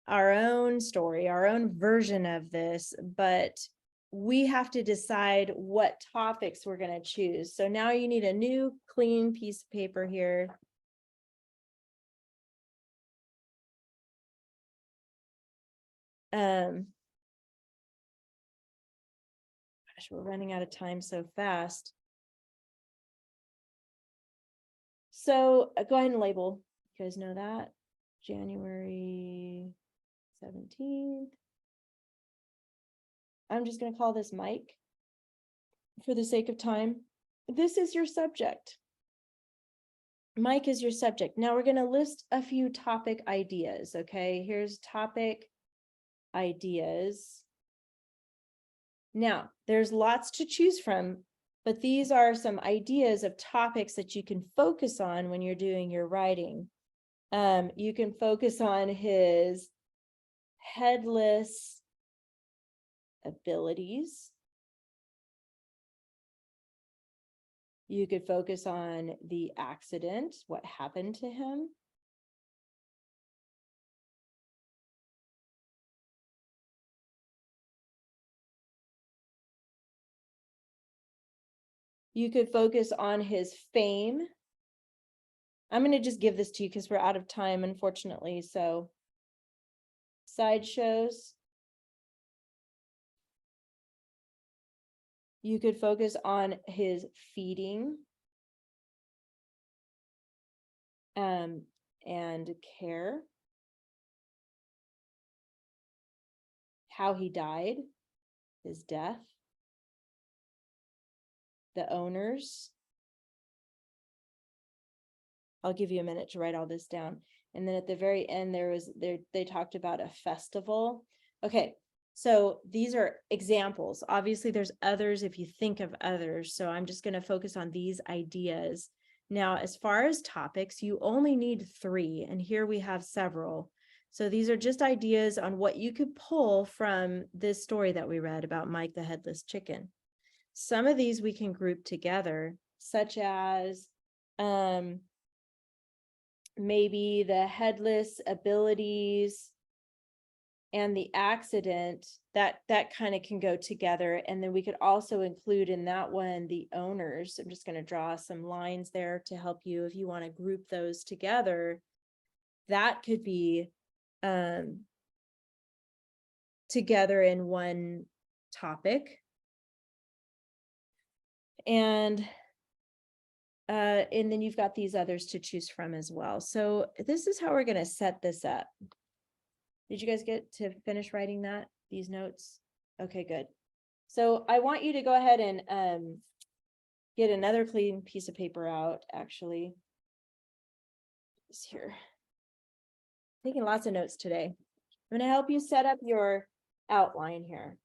our own story, our own version of this, but we have to decide what topics we're going to choose. So now you need a new clean piece of paper here. Gosh, we're running out of time so fast. So go ahead and label. You guys know that. January 17th. I'm just going to call this Mike for the sake of time. This is your subject. Mike is your subject. Now we're going to list a few topic ideas. Okay, here's topic ideas. Now, there's lots to choose from, but these are some ideas of topics that you can focus on when you're doing your writing. You can focus on his headless abilities. You could focus on the accident, what happened to him. You could focus on his fame. I'm going to just give this to you because we're out of time, unfortunately. So, sideshows. You could focus on his feeding and care. How he died, his death. The owners. I'll give you a minute to write all this down. And then at the very end, they talked about a festival. Okay, so these are examples. Obviously, there's others if you think of others. So I'm just going to focus on these ideas. Now, as far as topics, you only need 3, and here we have several. So these are just ideas on what you could pull from this story that we read about Mike the Headless Chicken. Some of these we can group together, such as maybe the headless abilities and the accident, that kind of can go together. And then we could also include in that one the owners. I'm just going to draw some lines there to help you if you want to group those together. That could be together in one topic. And then you've got these others to choose from as well. So this is how we're going to set this up. Did you guys get to finish writing these notes? Okay, good. So I want you to go ahead and get another clean piece of paper out, actually. It's here. Taking lots of notes today. I'm going to help you set up your outline here.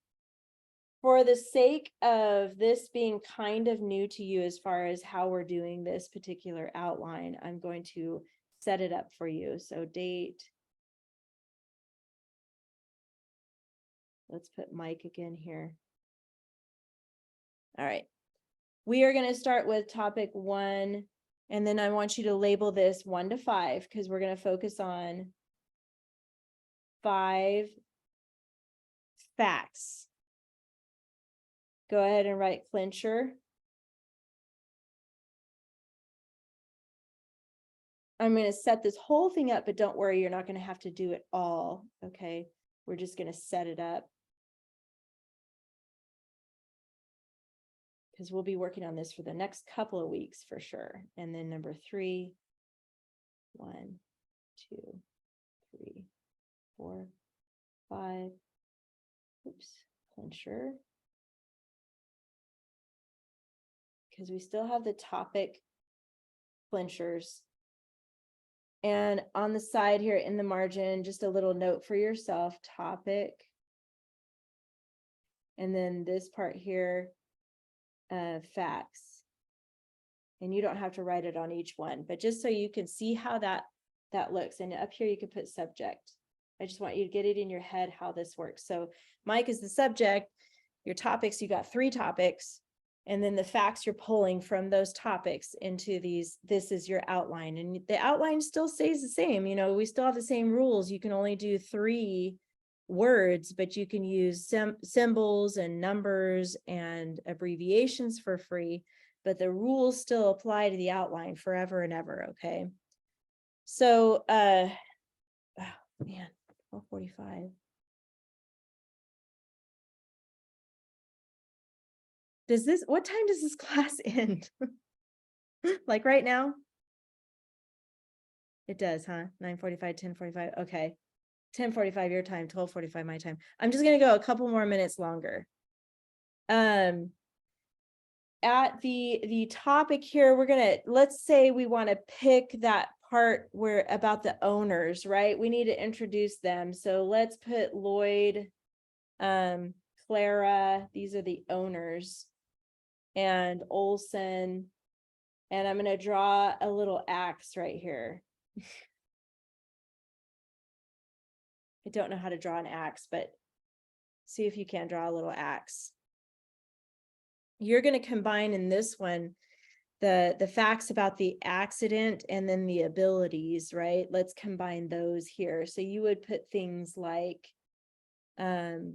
For the sake of this being kind of new to you as far as how we're doing this particular outline, I'm going to set it up for you. So date. Let's put Mike again here. All right. We are going to start with topic 1, and then I want you to label this 1 to 5 because we're going to focus on 5 facts. Go ahead and write clincher. I'm going to set this whole thing up, but don't worry, you're not going to have to do it all. Okay, we're just going to set it up because we'll be working on this for the next couple of weeks for sure. And then number 3, 1, 2, 3, 4, 5. Oops, clincher. Because we still have the topic clinchers. And on the side here in the margin, just a little note for yourself, topic. And then this part here, facts. And you don't have to write it on each one, but just so you can see how that looks. And up here you can put subject. I just want you to get it in your head how this works. So Mike is the subject. Your topics, you got 3 topics. And then the facts you're pulling from those topics into these, this is your outline. And the outline still stays the same. You know, we still have the same rules. You can only do 3 words, but you can use symbols and numbers and abbreviations for free, but the rules still apply to the outline forever and ever, okay? So, oh, man, 12:45. What time does this class end? Like right now? It does, huh? 9:45, 10:45, okay. 10:45 your time, 12:45 my time. I'm just gonna go a couple more minutes longer. At the topic here, let's say we want to pick that part where about the owners, right? We need to introduce them. So let's put Lloyd, Clara, these are the owners, and Olson, and I'm gonna draw a little axe right here. I don't know how to draw an axe, but see if you can draw a little axe. You're going to combine in this one the facts about the accident and then the abilities, right? Let's combine those here. So you would put things like they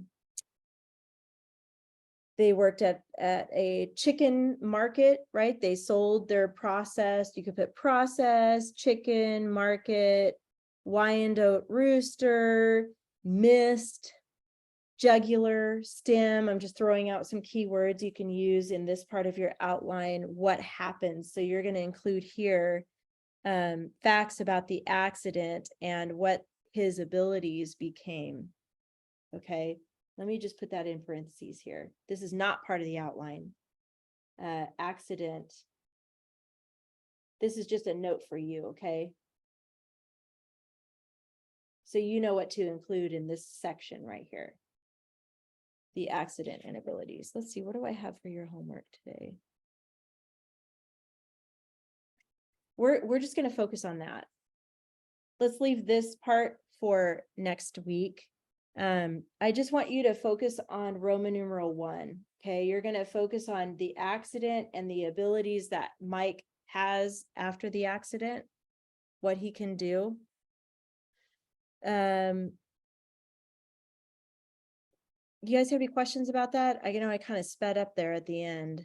worked at a chicken market, right? They sold their processed, you could put processed, chicken, market, Wyandotte rooster, mist, jugular, stem. I'm just throwing out some keywords you can use in this part of your outline. What happens? So you're going to include here facts about the accident and what his abilities became. Okay, let me just put that in parentheses here. This is not part of the outline. Accident. This is just a note for you, okay? So you know what to include in this section right here. The accident and abilities. Let's see, what do I have for your homework today? We're just going to focus on that. Let's leave this part for next week. I just want you to focus on Roman numeral 1. Okay, you're going to focus on the accident and the abilities that Mike has after the accident, what he can do. You guys have any questions about that? I know I kind of sped up there at the end.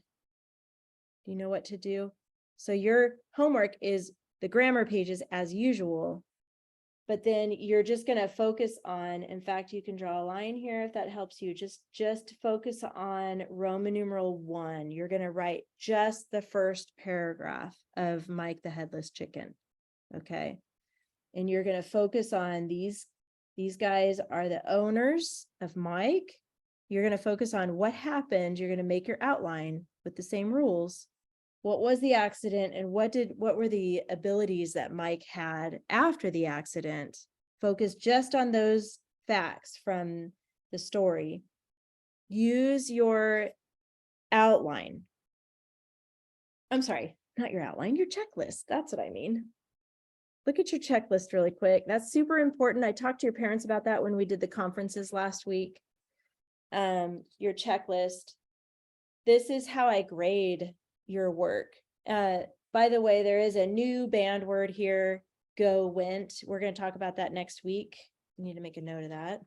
Do you know what to do? So your homework is the grammar pages as usual, but then you're just going to focus on, in fact, you can draw a line here if that helps you. Just focus on Roman numeral 1. You're going to write just the first paragraph of Mike the Headless Chicken. Okay. And you're going to focus on these guys are the owners of Mike. You're going to focus on what happened. You're going to make your outline with the same rules. What was the accident and what were the abilities that Mike had after the accident? Focus just on those facts from the story. Use your outline. I'm sorry, not your outline, your checklist. That's what I mean. Look at your checklist really quick. That's super important. I talked to your parents about that when we did the conferences last week. Your checklist. This is how I grade your work. By the way, there is a new band word here, go went. We're going to talk about that next week. You need to make a note of that.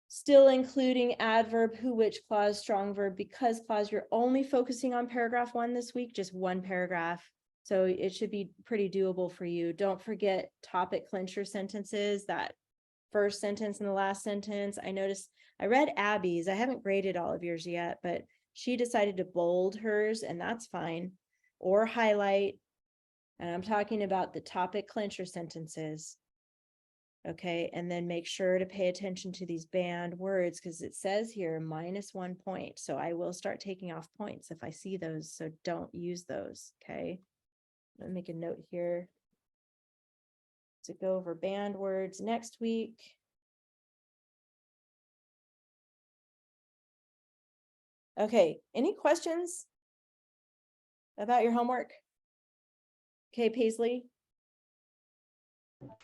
Still including adverb, who, which clause, strong verb, because clause. You're only focusing on paragraph 1 this week, just one paragraph. So it should be pretty doable for you. Don't forget topic clincher sentences, that first sentence and the last sentence. I read Abby's. I haven't graded all of yours yet, but she decided to bold hers, and that's fine, or highlight. And I'm talking about the topic clincher sentences. Okay, and then make sure to pay attention to these banned words because it says here -1 point. So I will start taking off points if I see those. So don't use those. Okay, let me make a note here to go over banned words next week. Okay, any questions about your homework? Okay, Paisley.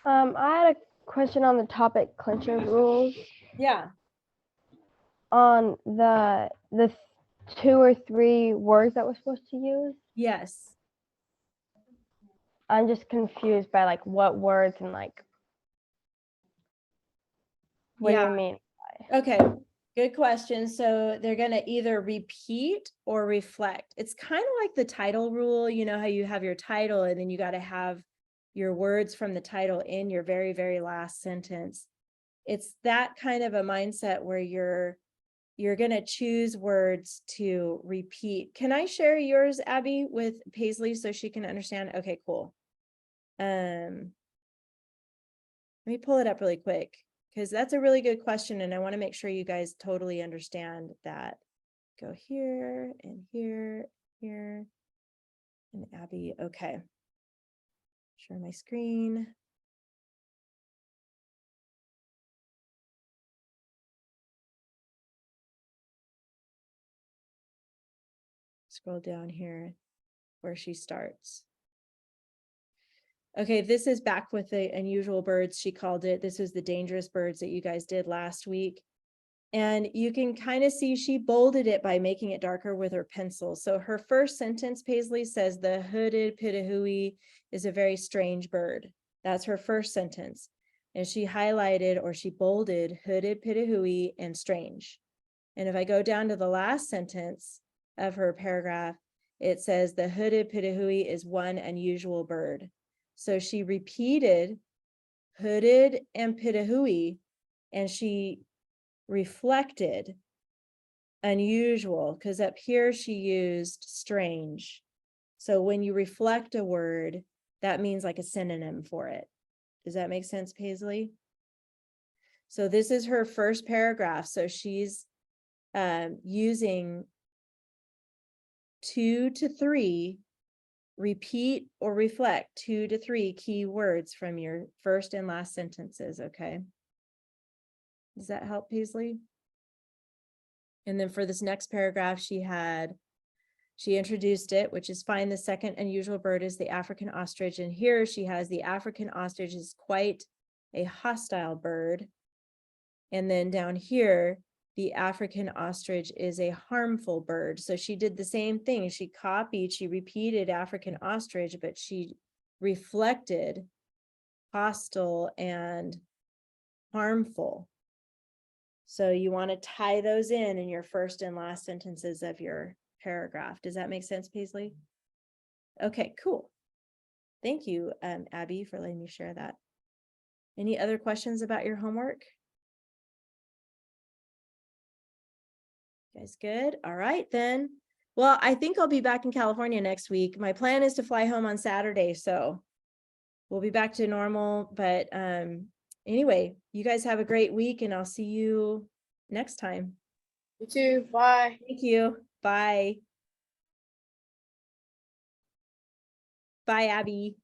I had a question on the topic clincher rules. Yeah. On the 2 or 3 words that we're supposed to use. Yes. I'm just confused by like what words and like What do Yeah. you mean? Okay, good question. So they're gonna either repeat or reflect. It's kind of like the title rule, you know how you have your title and then you got to have your words from the title in your very, very last sentence. It's that kind of a mindset where you're gonna choose words to repeat. Can I share yours, Abby, with Paisley so she can understand? Okay, cool. Let me pull it up really quick because that's a really good question and I want to make sure you guys totally understand that. Go here and here, here, and Abby. Okay. Share my screen. Scroll down here where she starts. Okay, this is back with the unusual birds, she called it. This was the dangerous birds that you guys did last week. And you can kind of see she bolded it by making it darker with her pencil. So her first sentence, Paisley, says the hooded pitahui is a very strange bird. That's her first sentence. And she highlighted or she bolded hooded pitahui and strange. And if I go down to the last sentence of her paragraph, it says the hooded pitahui is one unusual bird. So she repeated hooded and pitahui, and she reflected unusual because up here she used strange. So when you reflect a word, that means like a synonym for it. Does that make sense, Paisley? So this is her first paragraph. So she's using 2 to 3 repeat or reflect 2 to 3 key words from your first and last sentences. Okay. Does that help, Paisley? And then for this next paragraph, she introduced it, which is fine. The second unusual bird is the African ostrich. And here she has the African ostrich is quite a hostile bird. And then down here, the African ostrich is a harmful bird. So she did the same thing. She repeated African ostrich, but she reflected hostile and harmful. So you want to tie those in your first and last sentences of your paragraph. Does that make sense, Paisley? Okay, cool. Thank you, Abby, for letting me share that. Any other questions about your homework? You guys good? All right, then. Well, I think I'll be back in California next week. My plan is to fly home on Saturday, so we'll be back to normal. But anyway, you guys have a great week and I'll see you next time. You too. Bye. Thank you. Bye. Bye, Abby.